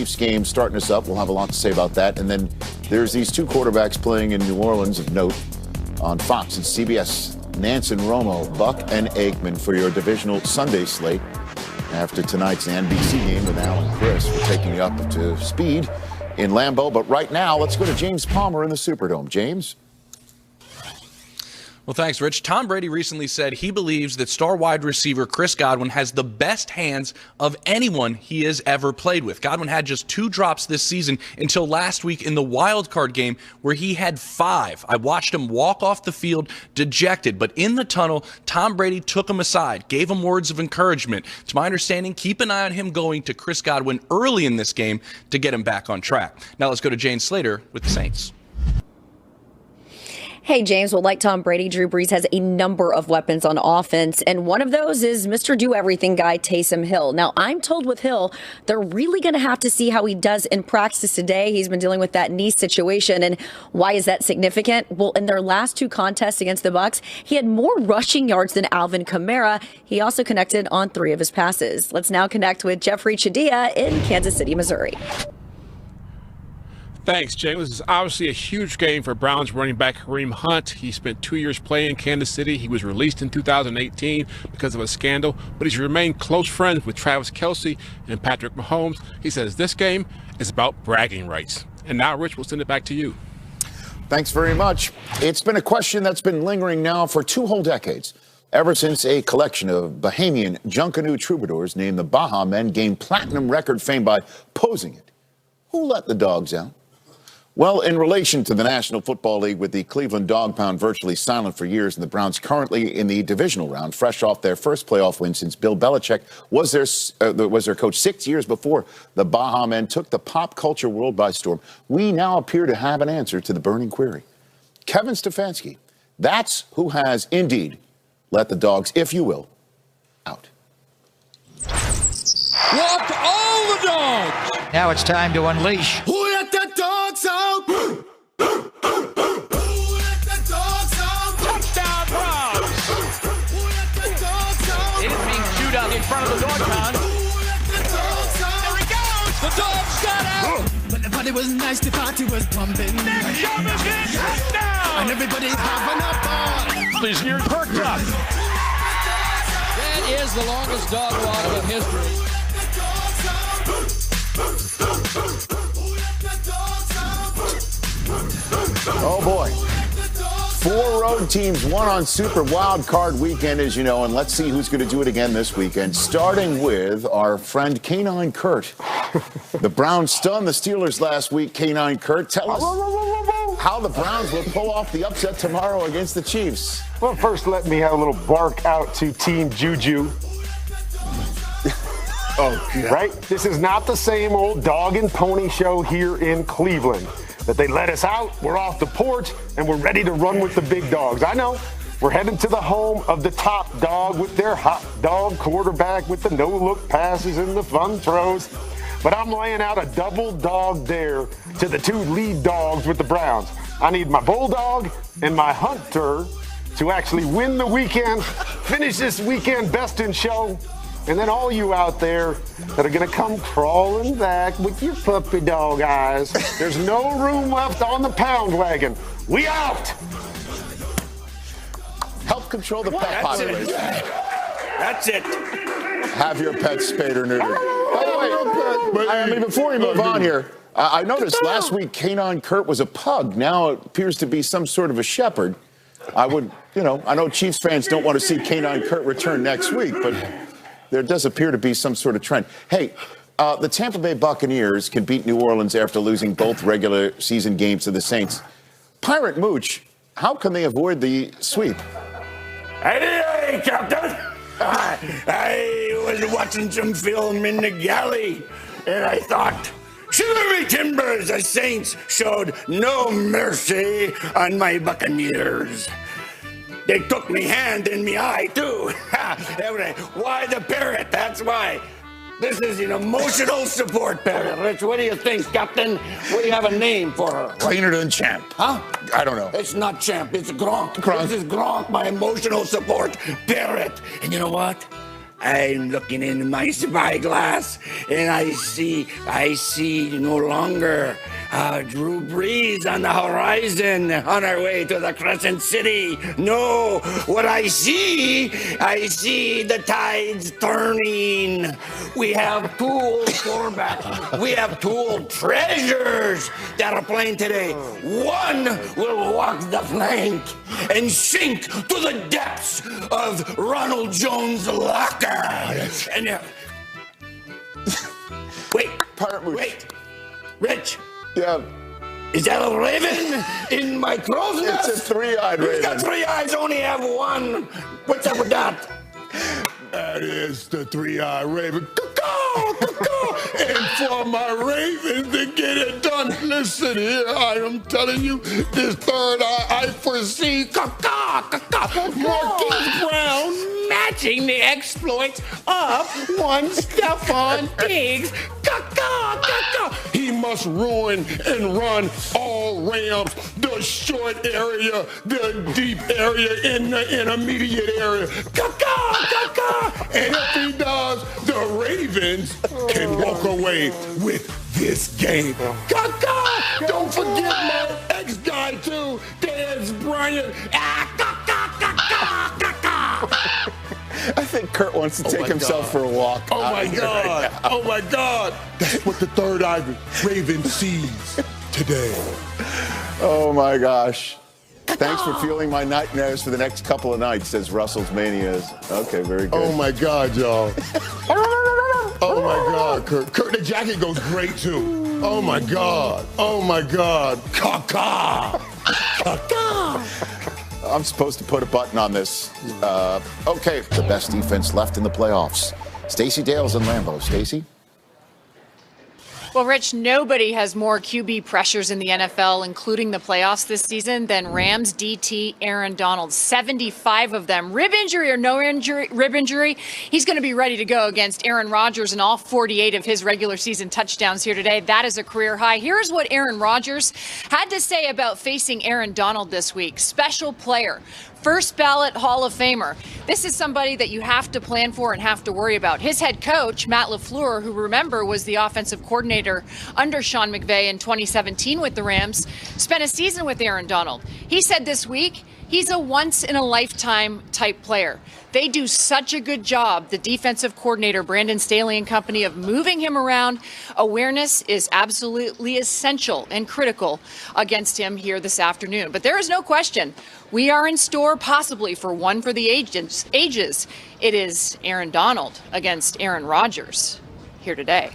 Chiefs game starting us up. We'll have a lot to say about that. And then there's these two quarterbacks playing in New Orleans of note on Fox and CBS. Nance and Romo, Buck and Aikman for your divisional Sunday slate. After tonight's NBC game with Al and Chris, we're taking you up to speed in Lambeau. But right now, let's go to James Palmer in the Superdome. James? Well, thanks, Rich. Tom Brady recently said he believes that star wide receiver Chris Godwin has the best hands of anyone he has ever played with. Godwin had just 2 drops this season until last week in the wild card game where he had 5. I watched him walk off the field dejected, but in the tunnel, Tom Brady took him aside, gave him words of encouragement. To my understanding, keep an eye on him going to Chris Godwin early in this game to get him back on track. Now let's go to Jane Slater with the Saints. Hey, James. Well, like Tom Brady, Drew Brees has a number of weapons on offense, and one of those is Mr. Do-Everything guy, Taysom Hill. Now, I'm told with Hill, they're really going to have to see how he does in practice today. He's been dealing with that knee situation, and why is that significant? Well, in their last 2 contests against the Bucs, he had more rushing yards than Alvin Kamara. He also connected on 3 of his passes. Let's now connect with Jeffrey Chadia in Kansas City, Missouri. Thanks, James. This is obviously a huge game for Browns running back Kareem Hunt. He spent 2 years playing in Kansas City. He was released in 2018 because of a scandal, but he's remained close friends with Travis Kelce and Patrick Mahomes. He says this game is about bragging rights. And now, Rich, we'll send it back to you. Thanks very much. It's been a question that's been lingering now for 2 whole decades, ever since a collection of Bahamian Junkanoo troubadours named the Baha Men gained platinum record fame by posing it. Who let the dogs out? Well, in relation to the National Football League, with the Cleveland Dog Pound virtually silent for years, and the Browns currently in the divisional round, fresh off their first playoff win since Bill Belichick was their coach 6 years before the Baha Men took the pop culture world by storm, we now appear to have an answer to the burning query. Kevin Stefanski, that's who has indeed let the dogs, if you will, out. Walked all the dogs! Now it's time to unleash. Who let the dogs out? Who let the dogs out? Touchdown, Browns! Who let the dogs out? It is being chewed out in front of the dog pound. Who let the dogs out? There he goes! The dogs got out! But the party was nice, the party was pumping. Next jump is hit! Touchdown! And everybody having a ball. Please, you're perked up. That is the longest dog walk in history. Oh, boy. 4 road teams, 1 on Super Wild Card Weekend, as you know, and let's see who's going to do it again this weekend, starting with our friend Canine Kurt. The Browns stunned the Steelers last week. Canine Kurt, tell us how the Browns will pull off the upset tomorrow against the Chiefs. Well, first, let me have a little bark out to Team Juju. Oh, God. Right? This is not the same old dog and pony show here in Cleveland. That they let us out, we're off the porch, and we're ready to run with the big dogs. I know. We're heading to the home of the top dog with their hot dog quarterback with the no-look passes and the fun throws. But I'm laying out a double dog dare to the 2 lead dogs with the Browns. I need my bulldog and my hunter to actually win the weekend, finish this weekend best in show. And then all you out there that are going to come crawling back with your puppy dog eyes, there's no room left on the pound wagon. We out! Help control the pet population. That's it. Have your pet spayed or neutered. By the way, I mean, before we move on here, I noticed last week Canine Kurt was a pug. Now it appears to be some sort of a shepherd. I know Chiefs fans don't want to see Canine Kurt return next week, but there does appear to be some sort of trend. Hey, the Tampa Bay Buccaneers can beat New Orleans after losing both regular season games to the Saints. Pirate Mooch, how can they avoid the sweep? Hey, Captain. I was watching some film in the galley, and I thought, shiver me timbers, the Saints showed no mercy on my Buccaneers. They took me hand in me eye, too. Why the parrot? That's why. This is an emotional support parrot. Rich, what do you think, Captain? What do you have a name for her? Cleaner than Champ. Huh? I don't know. It's not Champ. It's Gronk. Gronk. This is Gronk, my emotional support parrot. And you know what? I'm looking in my spyglass, and I see no longer Drew Brees on the horizon on our way to the Crescent City. No, what I see the tides turning. We have two old quarterbacks. We have two old treasures that are playing today. One will walk the plank and sink to the depths of Ronald Jones' locker. And wait, Rich. Yeah. Is that a raven in my crow's nest? It's a three-eyed raven. He's got 3 eyes, only have one. What's up with that? That is the three-eyed raven. Caw-caw, caw-caw. And for my raven to get it done, listen here, I am telling you, this third eye, I foresee caw-caw, caw-caw. Marquise Brown matching the exploits of one Stephon Diggs. Caw-caw, caw-caw. He must ruin and run all Rams, the short area, the deep area, in the intermediate area. Caw-caw, caw-caw. And if he does, the Ravens can walk away with this game. Caw-caw. Don't forget my ex-guy, too, Dez Bryant. Caw-caw, caw-caw. I think Kurt wants to take himself for a walk. Oh, my God. Oh, my God. That's what the third eye raven sees today. Oh, my gosh. Thanks for fueling my nightmares for the next couple of nights, says Russell's Manias. Okay, very good. Oh, my God, y'all. Oh, my God, Kurt. Kurt, the jacket goes great, too. Oh, my God. Oh, my God. Caw-caw. Caw-caw. I'm supposed to put a button on this. Okay, the best defense left in the playoffs. Stacey Dales and Lambeau. Stacey? Well, Rich, nobody has more QB pressures in the NFL, including the playoffs this season, than Rams DT Aaron Donald. 75 of them. Rib injury or no rib injury, he's going to be ready to go against Aaron Rodgers and all 48 of his regular season touchdowns here today. That is a career high. Here's what Aaron Rodgers had to say about facing Aaron Donald this week. Special player. First ballot Hall of Famer. This is somebody that you have to plan for and have to worry about. His head coach, Matt LaFleur, who remember was the offensive coordinator under Sean McVay in 2017 with the Rams, spent a season with Aaron Donald. He said this week, he's a once-in-a-lifetime type player. They do such a good job, the defensive coordinator, Brandon Staley and company, of moving him around. Awareness is absolutely essential and critical against him here this afternoon. But there is no question, we are in store possibly for one for the ages. It is Aaron Donald against Aaron Rodgers here today.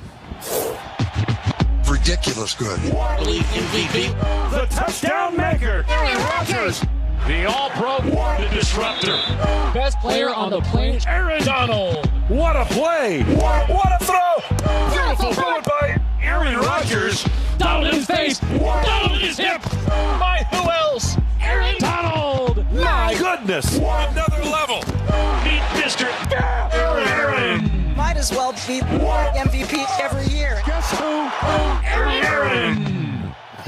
Ridiculous good. MVP, the touchdown maker, Aaron Rodgers. The All-Pro, the disruptor. Best player on the planet, Aaron Donald. What a play. What a throw. Beautiful bullet by Aaron Rodgers. Donald in his face. Donald in his hip. My, who else? Aaron Donald. My goodness. Another level. Meet Mr. Aaron. Might as well be MVP every year. Guess who? Aaron.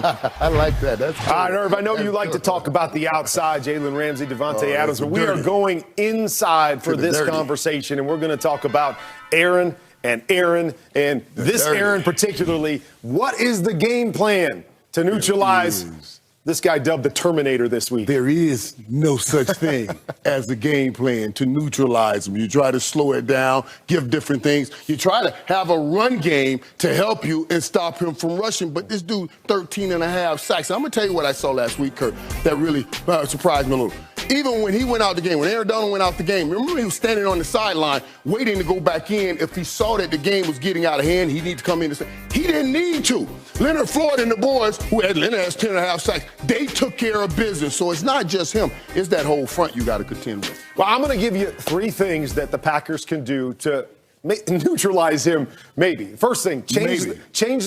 I like that. That's cool. All right, Irv, I know you like to talk about the outside, Jalen Ramsey, Devontae Adams, but we are going inside for this conversation, and we're going to talk about Aaron and this Aaron particularly. What is the game plan to neutralize this guy dubbed the Terminator this week? There is no such thing as a game plan to neutralize him. You try to slow it down, give different things. You try to have a run game to help you and stop him from rushing. But this dude, 13 and a half sacks. I'm going to tell you what I saw last week, Kurt, that really surprised me a little. Even when he went out the game, when Aaron Donald went out the game, remember he was standing on the sideline waiting to go back in. If he saw that the game was getting out of hand, he needed to come in and say, he didn't need to. Leonard Floyd and the boys, Leonard has 10 and a half sacks, they took care of business. So it's not just him. It's that whole front you got to contend with. Well, I'm going to give you 3 things that the Packers can do to neutralize him, maybe. First thing, change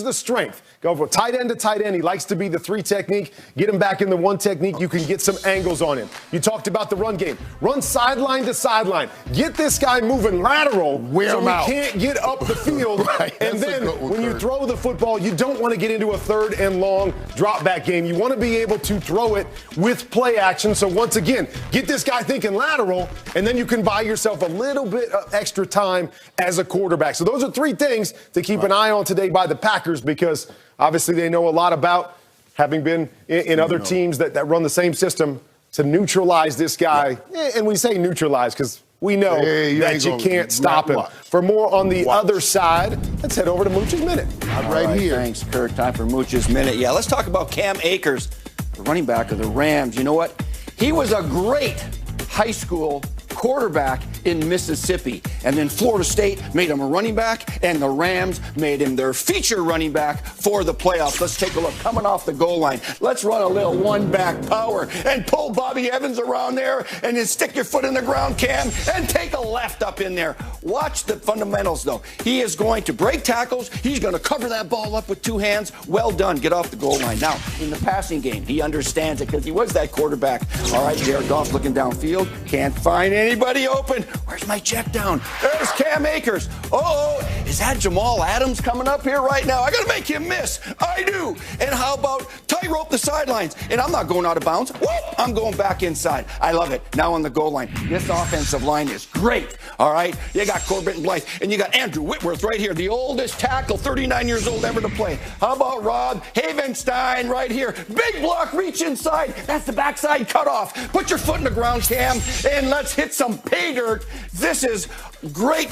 the strength. Go from tight end to tight end. He likes to be the 3 technique. Get him back in the 1 technique. You can get some angles on him. You talked about the run game. Run sideline to sideline. Get this guy moving lateral so he can't get up the field. And then when you throw the football, you don't want to get into a 3rd and long drop back game. You want to be able to throw it with play action. So once again, get this guy thinking lateral, and then you can buy yourself a little bit of extra time as a quarterback. So those are 3 things to keep an eye on today by the Packers, because obviously they know a lot about having been in other teams that run the same system to neutralize this guy. And we say neutralize because we know that you can't stop him. For more on the other side, let's head over to Mooch's Minute. Right here. Thanks, Kirk. Time for Mooch's Minute. Yeah, let's talk about Cam Akers, the running back of the Rams. You know what? He was a great high school quarterback in Mississippi. And then Florida State made him a running back, and the Rams made him their feature running back for the playoffs. Let's take a look. Coming off the goal line, let's run a little one-back power and pull Bobby Evans around there, and then stick your foot in the ground, Cam, and take a left up in there. Watch the fundamentals, though. He is going to break tackles. He's going to cover that ball up with 2 hands. Well done. Get off the goal line. Now, in the passing game, he understands it because he was that quarterback. All right, Jared Goff looking downfield. Can't find anybody open. Where's my check down? There's Cam Akers. Oh, is that Jamal Adams coming up here right now? I got to make him miss. I do. And how about tightrope the sidelines? And I'm not going out of bounds. Whoop, I'm going back inside. I love it. Now on the goal line. This offensive line is great. All right. You got Corbett and Blythe, and you got Andrew Whitworth right here, the oldest tackle, 39 years old ever to play. How about Rob Havenstein right here? Big block, reach inside. That's the backside cutoff. Put your foot in the ground, Cam, and let's hit some pay dirt. This is great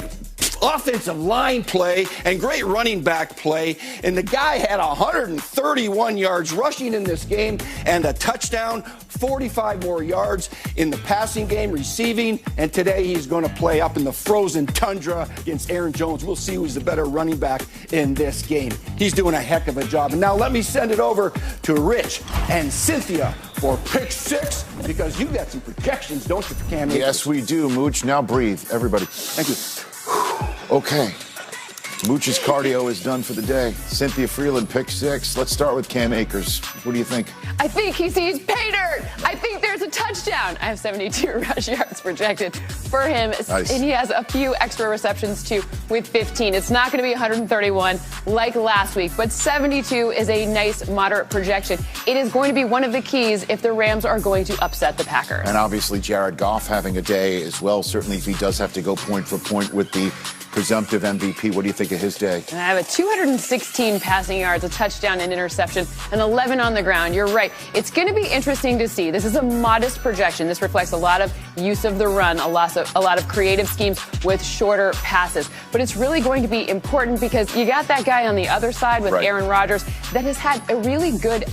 offensive line play and great running back play. And the guy had 131 yards rushing in this game and a touchdown, 45 more yards in the passing game, receiving. And today he's going to play up in the frozen tundra against Aaron Jones. We'll see who's the better running back in this game. He's doing a heck of a job. And now let me send it over to Rich and Cynthia for Pick 6, because you got some projections, don't you, for Cam Akers? Yes, we do, Mooch. Now breathe, everybody. Thank you. Okay. Mooch's cardio is done for the day. Cynthia Freeland, Pick 6. Let's start with Cam Akers. What do you think? I think he sees pay dirt. I think there's a touchdown. I have 72 rush yards projected for him. Nice. And he has a few extra receptions, too, with 15. It's not going to be 131 like last week, but 72 is a nice, moderate projection. It is going to be one of the keys if the Rams are going to upset the Packers. And obviously Jared Goff having a day as well. Certainly if he does have to go point for point with the presumptive MVP. What do you think of his day? And I have a 216 passing yards, a touchdown and interception, and 11 on the ground. You're right. It's going to be interesting to see. This is a modest projection. This reflects a lot of use of the run, a lot of creative schemes with shorter passes. But it's really going to be important because you got that guy on the other side with Aaron Rodgers that has had a really good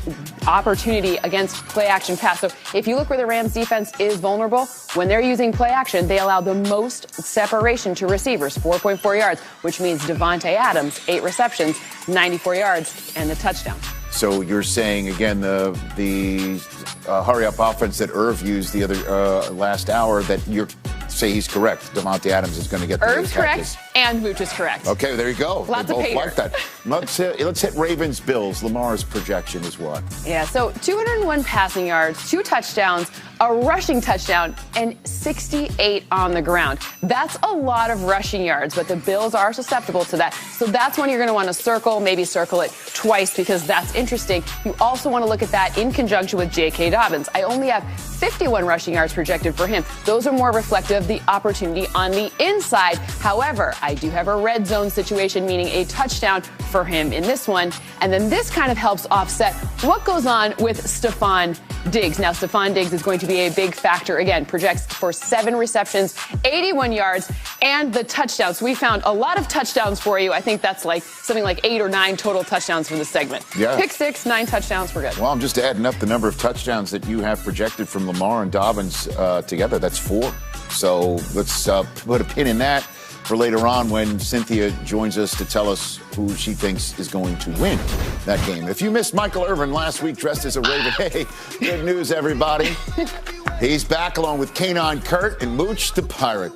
opportunity against play action pass. So if you look where the Rams defense is vulnerable, when they're using play action, they allow the most separation to receivers, 4.4 yards, which means Devontae Adams, 8 receptions, 94 yards, and the touchdown. So you're saying, again, the hurry-up offense that Irv used the other last hour, that you're say he's correct. Devontae Adams is going to get the Irv's correct, and Mooch is correct. Okay, there you go. Lots they of both like that. Let's hit Ravens Bills. Lamar's projection is what? Yeah, so 201 passing yards, 2 touchdowns, a rushing touchdown, and 68 on the ground. That's a lot of rushing yards, but the Bills are susceptible to that. So that's when you're going to want to maybe circle it twice, because that's interesting. You also want to look at that in conjunction with J.K. Dobbins. I only have 51 rushing yards projected for him. Those are more reflective of the opportunity on the inside. However, I do have a red zone situation, meaning a touchdown for him in this one. And then this kind of helps offset what goes on with Stephon Diggs. Now, Stephon Diggs is going to be a big factor. Again, projects for 7 receptions, 81 yards, and the touchdowns. We found a lot of touchdowns for you. I think that's like something like 8 or 9 total touchdowns for the segment. Yeah. Pick 6, 9 touchdowns, we're good. Well, I'm just adding up the number of touchdowns that you have projected from Lamar and Dobbins together. That's 4. So let's put a pin in that for later on when Cynthia joins us to tell us who she thinks is going to win that game. If you missed Michael Irvin last week dressed as a Raven, hey, good news, everybody. He's back along with Canine Kurt and Mooch the Pirate.